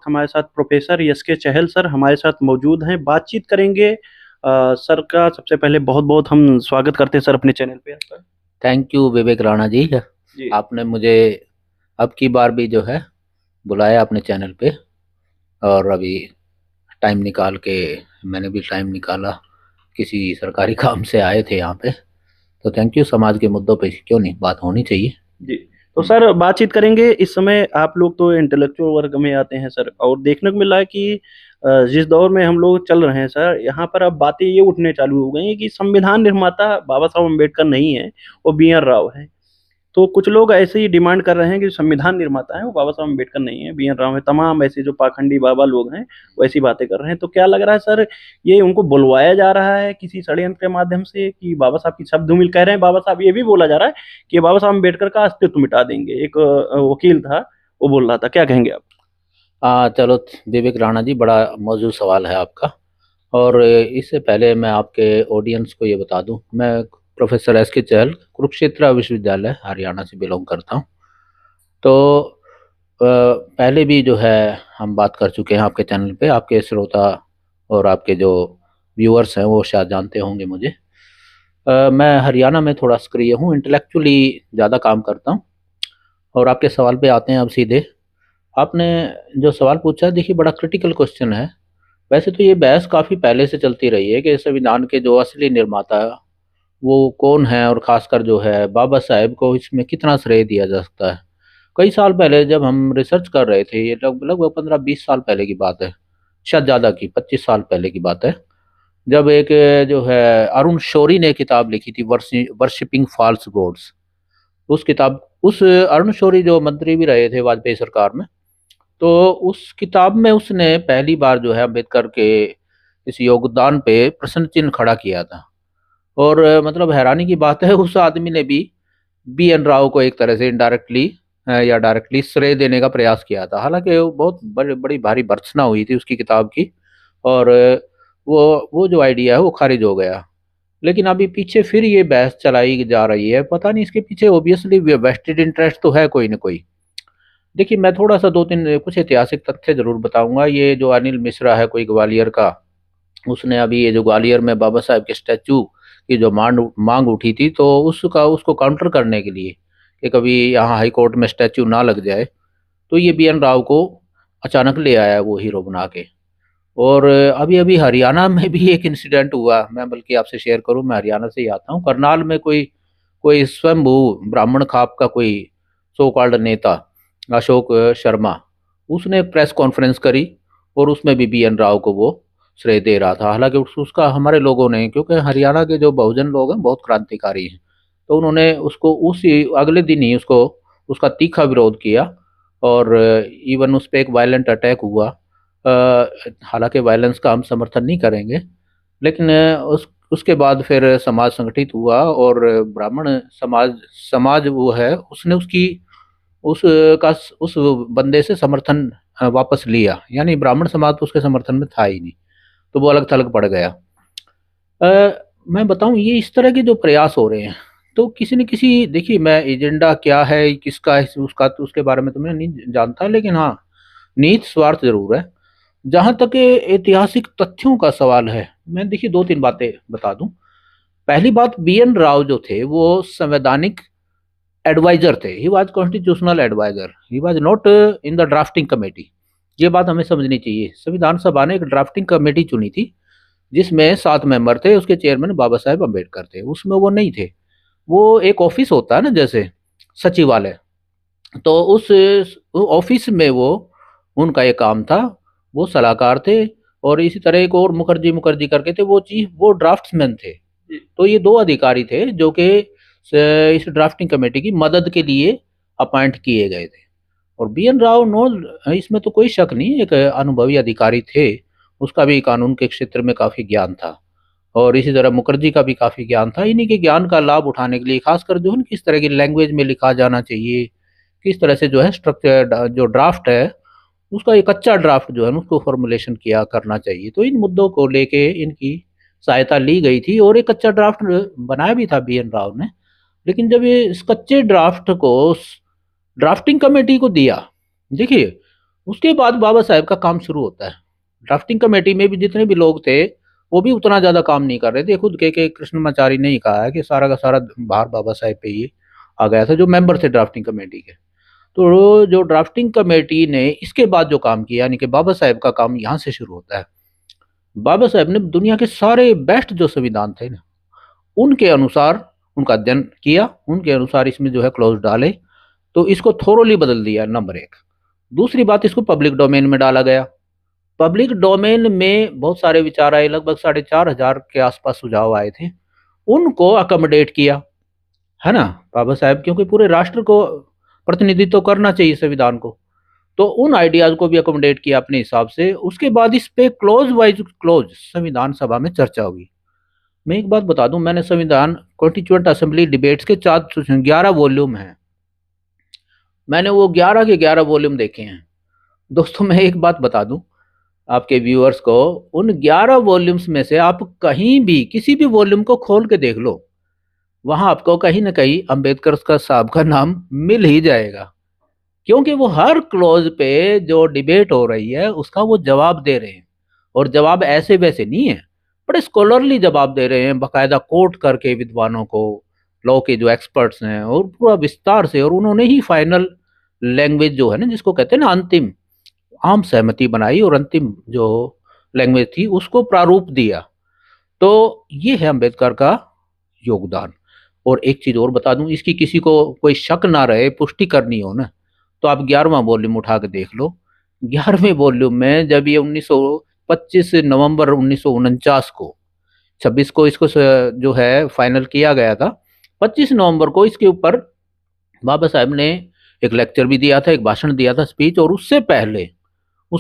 हमारे साथ professor SK. चहल sir हमारे साथ मौजूद हैं, बातचीत करेंगे। सर का सबसे पहले बहुत-बहुत हम स्वागत करते हैं सर अपने चैनल पे आपका। थैंक यू विवेक राणा जी। जी। आपने मुझे अब की बार भी जो है बुलाया अपने चैनल पे, और अभी टाइम निकाल के मैंने भी टाइम निकाला, किसी सरकारी काम से आए थे यहाँ पे। तो थैंक यू। समाज के मुद्दों पे क्यों नहीं बात होनी चाहिए। जी। तो सर बातचीत करेंगे। इस समय आप लोग तो इंटेलेक्चुअल वर्ग में आते हैं सर, और देखने को मिला है कि जिस दौर में हम लोग चल रहे हैं सर, यहाँ पर अब बातें ये उठने चालू हो गई हैं कि संविधान निर्माता बाबा साहब अम्बेडकर नहीं है, वो बी.एन. राव है। तो कुछ लोग ऐसे ही डिमांड कर रहे हैं कि संविधान निर्माता है वो बाबा साहब अम्बेडकर नहीं है, बी.एन. राव है। तमाम ऐसे जो पाखंडी बाबा लोग हैं वो ऐसी बातें कर रहे हैं। तो क्या लग रहा है सर, ये उनको बुलवाया जा रहा है किसी षड्यंत्र के माध्यम से कि बाबा साहब की शब्द धूमिल कह रहे हैं? बाबा साहब ये भी बोला जा रहा है कि बाबा साहब अम्बेडकर का अस्तित्व मिटा देंगे। एक वकील था, वो बोल रहा था। क्या कहेंगे आप? चलो विवेक राणा जी, बड़ा मौजूद सवाल है आपका। और इससे पहले मैं आपके ऑडियंस को ये बता दूं, मैं प्रोफेसर एस के चहल, कुरुक्षेत्र विश्वविद्यालय हरियाणा से बिलोंग करता हूं। तो पहले भी जो है हम बात कर चुके हैं आपके चैनल पे। आपके श्रोता और आपके जो व्यूअर्स हैं वो शायद जानते होंगे मुझे। मैं हरियाणा में थोड़ा सक्रिय हूँ, इंटेलेक्चुअली ज़्यादा काम करता हूँ। और आपके सवाल पे आते हैं अब सीधे। आपने जो सवाल पूछा है, देखिए बड़ा क्रिटिकल क्वेश्चन है। वैसे तो ये बहस काफ़ी पहले से चलती रही है कि संविधान के जो असली निर्माता वो कौन है, और ख़ासकर जो है बाबा साहेब को इसमें कितना श्रेय दिया जा सकता है। कई साल पहले जब हम रिसर्च कर रहे थे, ये लगभग 15-20 साल पहले की बात है, शायद ज़्यादा की 25 साल पहले की बात है, जब एक जो है अरुण शौरी ने किताब लिखी थी, वर्शिपिंग फॉल्स गॉड्स। उस किताब, उस अरुण शौरी जो मंत्री भी रहे थे वाजपेयी सरकार में, तो उस किताब में उसने पहली बार जो है अम्बेडकर के इस योगदान पे प्रश्न चिन्ह खड़ा किया था। और मतलब हैरानी की बात है, उस आदमी ने भी बी.एन. राव को एक तरह से इनडायरेक्टली या डायरेक्टली श्रेय देने का प्रयास किया था। हालांकि वो बहुत बड़ी भारी भर्त्सना हुई थी उसकी किताब की, और वो जो आइडिया है वो खारिज हो गया। लेकिन अभी पीछे फिर ये बहस चलाई जा रही है, पता नहीं इसके पीछे ऑब्वियसली वेस्टेड इंटरेस्ट तो है कोई ना कोई। देखिए मैं थोड़ा सा दो तीन कुछ ऐतिहासिक तथ्य जरूर बताऊंगा। ये जो अनिल मिश्रा है कोई ग्वालियर का, उसने अभी ये जो ग्वालियर में बाबा साहब के स्टैचू की जो मांग मांग उठी थी, तो उसको काउंटर करने के लिए कि कभी यहाँ हाई कोर्ट में स्टैचू ना लग जाए, तो ये बी.एन. राव को अचानक ले आया वो हीरो बना के। और अभी अभी हरियाणा में भी एक इंसिडेंट हुआ, मैं बल्कि आपसे शेयर करूं, मैं हरियाणा से ही आता हूँ। करनाल में कोई कोई स्वयंभू ब्राह्मण खाप का कोई सो कॉल्ड नेता अशोक शर्मा, उसने प्रेस कॉन्फ्रेंस करी, और उसमें भी बी.एन. राव को वो श्रेय दे रहा था। हालांकि उसका हमारे लोगों ने, क्योंकि हरियाणा के जो बहुजन लोग हैं बहुत क्रांतिकारी हैं, तो उन्होंने उसको उसी अगले दिन ही उसको उसका तीखा विरोध किया। और इवन उस पर एक वायलेंट अटैक हुआ। हालांकि वायलेंस का हम समर्थन नहीं करेंगे, लेकिन उसके बाद फिर समाज संगठित हुआ, और ब्राह्मण समाज समाज वो है उसने उस का उस बंदे से समर्थन वापस लिया। यानी ब्राह्मण समाज तो उसके समर्थन में था ही नहीं, तो वो अलग थलग पड़ गया। मैं बताऊं, ये इस तरह के जो प्रयास हो रहे हैं, तो किसी न किसी, देखिए मैं एजेंडा क्या है किसका है उसका तो उसके बारे में तो मैं नहीं जानता, लेकिन हाँ निहित स्वार्थ जरूर है। जहां तक ये ऐतिहासिक तथ्यों का सवाल है, मैं देखिए दो तीन बातें बता दूं। पहली बात, बी.एन. राव जो थे वो संवैधानिक एडवाइजर थे। He was constitutional adviser, he was not in the drafting committee. ये बात हमें समझनी चाहिए। संविधान सभा ने एक ड्राफ्टिंग कमेटी चुनी थी जिसमें 7 मेंबर थे, उसके चेयरमैन बाबा साहेब अम्बेडकर थे, उसमें वो नहीं थे। वो एक ऑफिस होता है ना, जैसे सचिवालय, तो उस ऑफिस में वो, उनका ये काम था, वो सलाहकार थे। और इसी तरह एक और मुखर्जी मुखर्जी करके थे, वो चीफ, वो ड्राफ्ट्समैन थे। तो ये दो अधिकारी थे जो कि इस ड्राफ्टिंग कमेटी की मदद के लिए अपॉइंट किए गए थे। और बी.एन. राव नो, इसमें तो कोई शक नहीं, एक अनुभवी अधिकारी थे। उसका भी कानून के क्षेत्र में काफी ज्ञान था, और इसी तरह मुखर्जी का भी काफी ज्ञान था। इन्हीं के ज्ञान का लाभ उठाने के लिए, खासकर जो है किस तरह की लैंग्वेज में लिखा जाना चाहिए, किस तरह से जो है स्ट्रक्चर, जो ड्राफ्ट है उसका एक कच्चा ड्राफ्ट जो है ना, उसको फॉर्मुलेशन किया करना चाहिए। तो इन मुद्दों को लेके इनकी सहायता ली गई थी, और एक कच्चा ड्राफ्ट बनाया भी था बी.एन. राव ने। लेकिन जब ये इस कच्चे ड्राफ्ट को ड्राफ्टिंग कमेटी को दिया, देखिए उसके बाद बाबा साहेब का काम शुरू होता है। ड्राफ्टिंग कमेटी में भी जितने भी लोग थे वो भी उतना ज्यादा काम नहीं कर रहे थे। खुद के कृष्णमाचारी ने ही कहा है कि सारा का सारा भार बाबा साहेब पे ही आ गया था, जो मेंबर थे ड्राफ्टिंग कमेटी के। तो जो ड्राफ्टिंग कमेटी ने इसके बाद जो काम किया, यानी कि बाबा साहेब का काम यहाँ से शुरू होता है। बाबा साहेब ने दुनिया के सारे बेस्ट जो संविधान थे ना, उनके अनुसार उनका अध्ययन किया, उनके अनुसार इसमें जो है क्लॉज डाले, तो इसको थोरोली बदल दिया, नंबर एक। दूसरी बात, इसको पब्लिक डोमेन में डाला गया। पब्लिक डोमेन में बहुत सारे विचार आए, लगभग 4,500 के आसपास सुझाव आए थे, उनको अकोमोडेट किया, है ना बाबा साहब, क्योंकि पूरे राष्ट्र को प्रतिनिधित्व करना चाहिए संविधान को, तो उन आइडियाज को भी अकोमोडेट किया अपने हिसाब से। उसके बाद इस पे क्लोज वाइज क्लोज संविधान सभा में चर्चा होगी। मैं एक बात बता दूं, मैंने संविधान कॉन्स्टिट्यूएंट असेंबली डिबेट्स के 11 वॉल्यूम हैं, मैंने वो 11 के 11 वॉल्यूम देखे हैं दोस्तों। मैं एक बात बता दूं आपके व्यूअर्स को, उन 11 वॉल्यूम्स में से आप कहीं भी किसी भी वॉल्यूम को खोल के देख लो, वहां आपको कहीं ना कहीं अंबेडकर का साहब का नाम मिल ही जाएगा, क्योंकि वो हर क्लॉज पे जो डिबेट हो रही है उसका वो जवाब दे रहे हैं। और जवाब ऐसे वैसे नहीं है, बड़े स्कॉलरली जवाब दे रहे हैं, बाकायदा कोट करके विद्वानों को, लॉ के जो एक्सपर्ट्स हैं, और पूरा विस्तार से। और उन्होंने ही फाइनल लैंग्वेज जो है ना, जिसको कहते हैं ना अंतिम आम सहमति बनाई, और अंतिम जो लैंग्वेज थी उसको प्रारूप दिया। तो ये है अंबेडकर का योगदान। और एक चीज और बता दूं, इसकी किसी को कोई शक ना रहे, पुष्टि करनी हो ना, तो आप 11वां वॉल्यूम उठा के देख लो। 11वें वॉल्यूम में जब ये 25 नवंबर 1949 को, 26 को इसको जो है फाइनल किया गया था, 25 नवंबर को इसके ऊपर बाबा साहब ने एक लेक्चर भी दिया था, एक भाषण दिया था, स्पीच। और उससे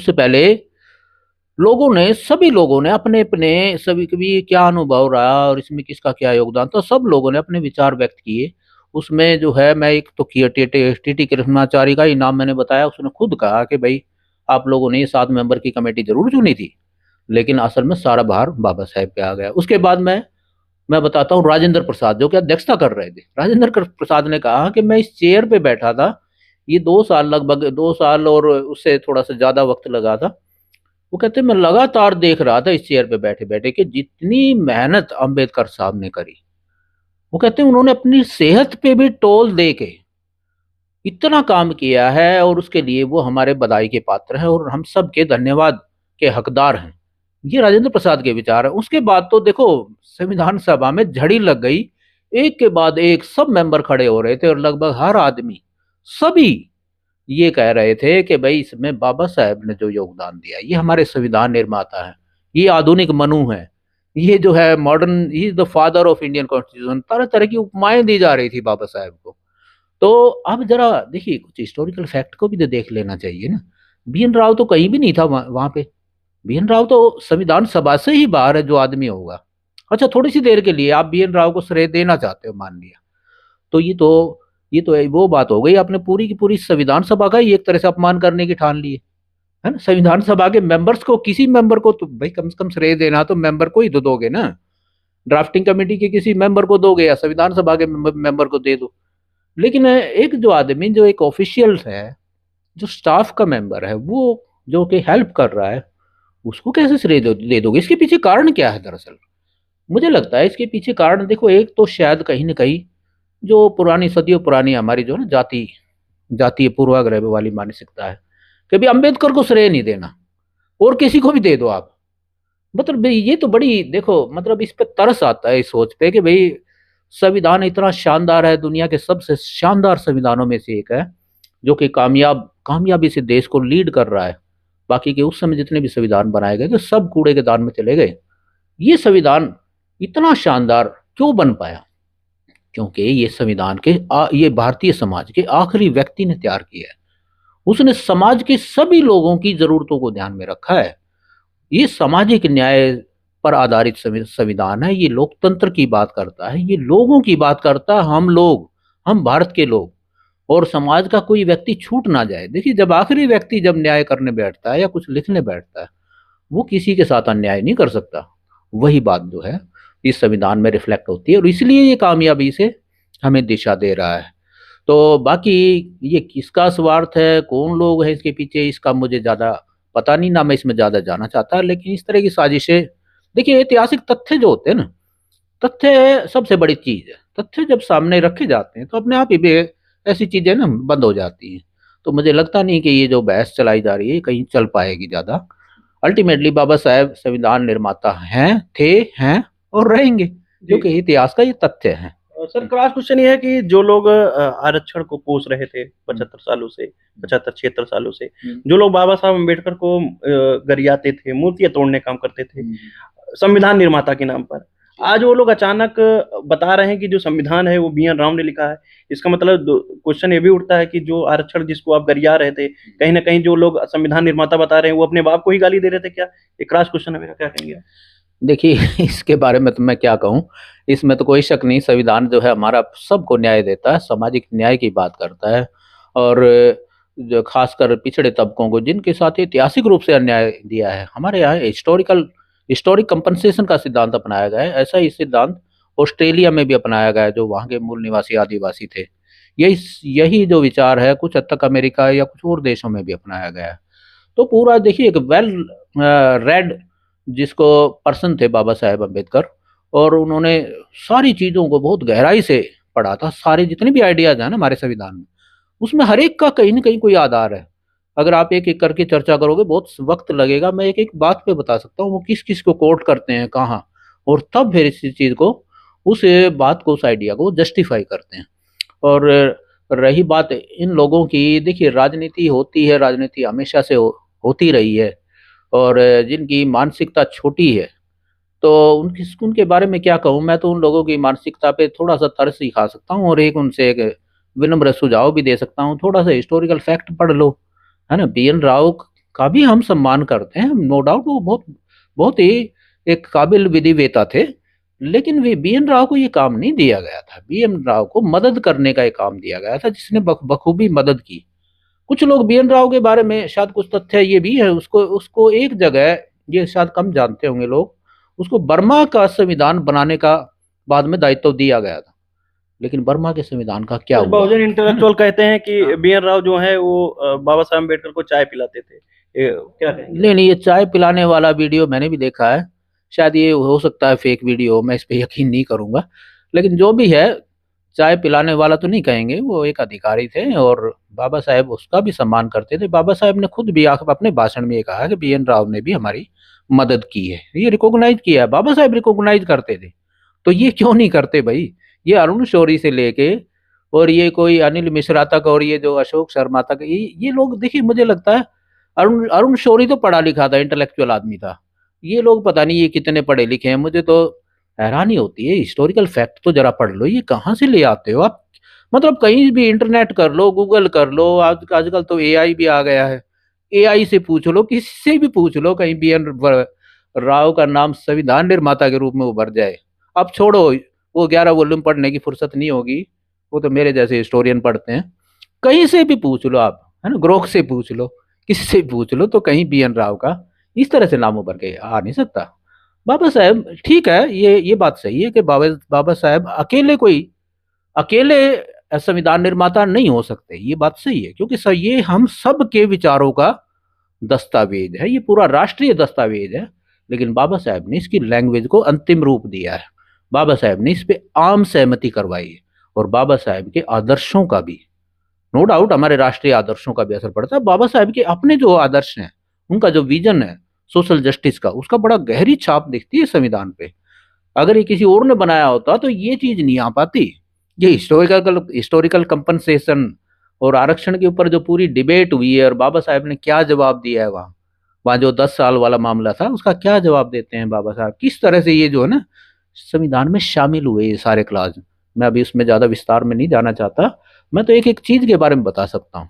पहले लोगों ने, सभी लोगों ने अपने अपने, सभी कभी क्या अनुभव रहा और इसमें किसका क्या योगदान था, सब लोगों ने अपने विचार व्यक्त किए। उसमें जो है, मैं एक तो टी कृष्णाचारी का ही नाम मैंने बताया, उसने खुद कहा कि भाई आप लोगों ने ये 7 मेंबर की कमेटी जरूर चुनी थी, लेकिन असल में सारा भार बाबा साहेब पे आ गया। उसके बाद मैं बताता हूँ, राजेंद्र प्रसाद जो कि अध्यक्षता कर रहे थे, राजेंद्र प्रसाद ने कहा कि मैं इस चेयर पे बैठा था, ये 2 साल, लगभग 2 साल और उससे थोड़ा सा ज्यादा वक्त लगा था। वो कहते मैं लगातार देख रहा था इस चेयर पे बैठे बैठे कि जितनी मेहनत अंबेडकर साहब ने करी, वो कहते हैं उन्होंने अपनी सेहत पे भी टोल दे के इतना काम किया है, और उसके लिए वो हमारे बधाई के पात्र हैं और हम सब के धन्यवाद के हकदार हैं। ये राजेंद्र प्रसाद के विचार है। उसके बाद तो देखो, संविधान सभा में झड़ी लग गई, एक के बाद एक सब मेंबर खड़े हो रहे थे, और लगभग हर आदमी, सभी ये कह रहे थे कि भाई इसमें बाबा साहेब ने जो योगदान दिया, ये हमारे संविधान निर्माता है, ये आधुनिक मनु है, ये जो है modern, he is the father of Indian constitution. तरह तरह की उपमाएं दी जा रही थी बाबा साहेब को। तो अब जरा देखिए, कुछ हिस्टोरिकल फैक्ट को भी तो देख लेना चाहिए ना। बीएन राव तो कहीं भी नहीं था वहां पे। बीएन राव तो संविधान सभा से ही बाहर है जो आदमी होगा। अच्छा, थोड़ी सी देर के लिए आप बीएन राव को श्रेय देना चाहते हो, मान लिया, तो ये तो वो बात हो गई, आपने पूरी की पूरी संविधान सभा का ही एक तरह से अपमान करने की ठान ली है ना। संविधान सभा के मेंबर्स को, किसी मेंबर को तो भाई कम से कम श्रेय देना तो मेंबर को ही तो दोगे ना। ड्राफ्टिंग कमेटी के किसी मेंबर को दोगे या संविधान सभा के मेंबर को दे दो। लेकिन एक जो आदमी, जो एक ऑफिशियल है, जो स्टाफ का मेंबर है, वो जो कि हेल्प कर रहा है, उसको कैसे श्रेय दे दोगे? इसके पीछे कारण क्या है? दरअसल मुझे लगता है इसके पीछे कारण, देखो, एक तो शायद कहीं ना कहीं जो पुरानी, सदियों पुरानी हमारी जो ना जातीय पूर्वाग्रह वाली मानसिकता है कि भाई अम्बेडकर को श्रेय नहीं देना और किसी को भी दे दो आप। मतलब ये तो बड़ी, देखो, मतलब इस पे तरस आता है, इस सोच पे कि भाई संविधान इतना शानदार है, दुनिया के सबसे शानदार संविधानों में से एक है, जो कि कामयाबी से देश को लीड कर रहा है। बाकी के उस समय जितने भी संविधान बनाए गए थे सब कूड़े के दान में चले गए। ये संविधान इतना शानदार क्यों बन पाया? क्योंकि ये संविधान के ये भारतीय समाज के आखिरी व्यक्ति ने तैयार किया है। उसने समाज के सभी लोगों की जरूरतों को ध्यान में रखा है। ये सामाजिक न्याय पर आधारित संविधान है। ये लोकतंत्र की बात करता है, ये लोगों की बात करता है, हम भारत के लोग, और समाज का कोई व्यक्ति छूट ना जाए। देखिए, जब आखिरी व्यक्ति जब न्याय करने बैठता है या कुछ लिखने बैठता है, वो किसी के साथ अन्याय नहीं कर सकता। वही बात जो है इस संविधान में रिफ्लेक्ट होती है, और इसलिए ये कामयाबी से हमें दिशा दे रहा है। तो बाकी ये किसका स्वार्थ है, कौन लोग हैं इसके पीछे, इसका मुझे ज़्यादा पता नहीं, ना मैं इसमें ज़्यादा जाना चाहता। लेकिन इस तरह की साजिशें, देखिए ऐतिहासिक तथ्य जो होते हैं ना, तथ्य सबसे बड़ी चीज़ है। तथ्य जब सामने रखे जाते हैं तो अपने आप ही ऐसी चीज़ें ना बंद हो जाती हैं। तो मुझे लगता नहीं कि ये जो बहस चलाई जा रही है कहीं चल पाएगी ज़्यादा। अल्टीमेटली बाबा साहेब संविधान निर्माता हैं, थे, हैं और रहेंगे, जी। क्योंकि इतिहास का ये तथ्य है। सर क्रॉस क्वेश्चन ये है कि जो लोग आरक्षण को पोष रहे थे 75 सालों से, 75-76 सालों से, जो लोग बाबा साहब अम्बेडकर को गरियाते थे, मूर्तियां तोड़ने काम करते थे संविधान निर्माता के नाम पर, आज वो लोग अचानक बता रहे हैं कि जो संविधान है वो बी.एन. राव ने लिखा है। इसका मतलब क्वेश्चन ये भी उठता है कि जो आरक्षण जिसको आप गरिया रहे थे, कहीं ना कहीं जो लोग संविधान निर्माता बता रहे हैं वो अपने बाप को ही गाली दे रहे थे क्या? ये क्रॉस क्वेश्चन है मेरा, क्या कहेंगे? देखिए इसके बारे में तो मैं क्या कहूँ, इसमें तो कोई शक नहीं, संविधान जो है हमारा सबको न्याय देता है, सामाजिक न्याय की बात करता है। और जो खासकर पिछड़े तबकों को जिनके साथ ऐतिहासिक रूप से अन्याय दिया है, हमारे यहाँ हिस्टोरिक कंपनसेशन का सिद्धांत अपनाया गया है। ऐसा ही सिद्धांत ऑस्ट्रेलिया में भी अपनाया गया है, जो वहाँ के मूल निवासी आदिवासी थे। यही यही जो विचार है कुछ हद तक अमेरिका या कुछ और देशों में भी अपनाया गया है। तो पूरा देखिए एक वेल रेड जिसको पर्सन थे बाबा साहेब अम्बेडकर, और उन्होंने सारी चीज़ों को बहुत गहराई से पढ़ा था। सारे जितने भी आइडियाज हैं ना हमारे संविधान में, उसमें हर एक का कहीं ना कहीं कोई आधार है। अगर आप एक एक करके चर्चा करोगे बहुत वक्त लगेगा। मैं एक एक बात पे बता सकता हूँ वो किस किस को कोट करते हैं कहाँ, और तब फिर इस चीज़ को, उस बात को, उस आइडिया को जस्टिफाई करते हैं। और रही बात इन लोगों की, देखिए राजनीति होती है, राजनीति हमेशा से होती रही है। और जिनकी मानसिकता छोटी है, तो उनके बारे में क्या कहूँ। मैं तो उन लोगों की मानसिकता पे थोड़ा सा तरस ही खा सकता हूँ, और एक उनसे एक विनम्र सुझाव भी दे सकता हूँ, थोड़ा सा हिस्टोरिकल फैक्ट पढ़ लो, है ना। बी.एन. राव का भी हम सम्मान करते हैं, नो डाउट, वो बहुत बहुत ही एक काबिल विधिवेता थे। लेकिन वे बी.एन. राव को ये काम नहीं दिया गया था। बी.एन. राव को मदद करने का एक काम दिया गया था, जिसने बखूबी मदद की। कुछ लोग बी.एन. राव के बारे में, शायद कुछ तथ्य ये भी है, उसको उसको एक जगह, ये शायद कम जानते होंगे लोग, उसको बर्मा का संविधान बनाने का बाद में दायित्व दिया गया था। लेकिन बर्मा के संविधान का क्या कुछ हुआ, बहुजन है ना। इंटेलेक्चुअल कहते हैं कि बी.एन. राव जो है वो बाबा साहब अम्बेडकर को चाय पिलाते थे। क्या कहेंगे? नहीं नहीं, ये चाय पिलाने वाला वीडियो मैंने भी देखा है। शायद ये हो सकता है फेक वीडियो, मैं इस पे यकीन नहीं करूंगा। लेकिन जो भी है, चाय पिलाने वाला तो नहीं कहेंगे, वो एक अधिकारी थे, और बाबा साहेब उसका भी सम्मान करते थे। बाबा साहेब ने खुद भी अपने भाषण में ये कहा कि बी.एन. राव ने भी हमारी मदद की है, ये रिकॉग्नाइज किया है। बाबा साहेब रिकॉग्नाइज करते थे, तो ये क्यों नहीं करते भाई। ये अरुण शौरी से लेके, और ये कोई अनिल मिश्रा तक, और ये जो अशोक शर्मा तक, ये लोग, देखिए मुझे लगता है अरुण अरुण शौरी तो पढ़ा लिखा था, इंटेलेक्चुअल आदमी था। ये लोग पता नहीं ये कितने पढ़े लिखे हैं। मुझे तो हैरानी होती है। हिस्टोरिकल फैक्ट तो जरा पढ़ लो, ये कहाँ से ले आते हो आप। मतलब कहीं भी इंटरनेट कर लो, गूगल कर लो, आजकल तो एआई भी आ गया है। एआई से पूछ लो, किसी से भी पूछ लो, कहीं बी.एन. राव का नाम संविधान निर्माता के रूप में उभर जाए। अब छोड़ो, वो 11 वॉल्यूम पढ़ने की फुर्सत नहीं होगी, वो तो मेरे जैसे हिस्टोरियन पढ़ते हैं। कहीं से भी पूछ लो आप, है ना, ग्रोक से पूछ लो, किसी से भी पूछ लो, तो कहीं बी.एन. राव का इस तरह से नाम उभर के आ नहीं सकता। बाबा साहेब, ठीक है, ये बात सही है कि बाबा बाबा साहेब अकेले संविधान निर्माता नहीं हो सकते, ये बात सही है, क्योंकि ये हम सब के विचारों का दस्तावेज है, ये पूरा राष्ट्रीय दस्तावेज है। लेकिन बाबा साहेब ने इसकी लैंग्वेज को अंतिम रूप दिया है। बाबा साहेब ने इस पे आम सहमति करवाई है, और बाबा साहेब के आदर्शों का भी, नो डाउट, हमारे राष्ट्रीय आदर्शों का भी असर पड़ता है। बाबा साहेब के अपने जो आदर्श हैं, उनका जो विजन है सोशल जस्टिस का, उसका बड़ा गहरी छाप दिखती है संविधान पे। अगर ये किसी और ने बनाया होता तो ये चीज नहीं आ पाती। ये हिस्टोरिकल कंपनसेशन और आरक्षण के ऊपर जो पूरी डिबेट हुई है, और बाबा साहब ने क्या जवाब दिया है, वहाँ वहाँ जो 10 साल वाला मामला था, उसका क्या जवाब देते हैं बाबा साहब, किस तरह से ये जो है ना संविधान में शामिल हुए ये सारे क्लास। मैं अभी उसमें ज्यादा विस्तार में नहीं जाना चाहता, मैं तो एक एक चीज के बारे में बता सकता हूँ।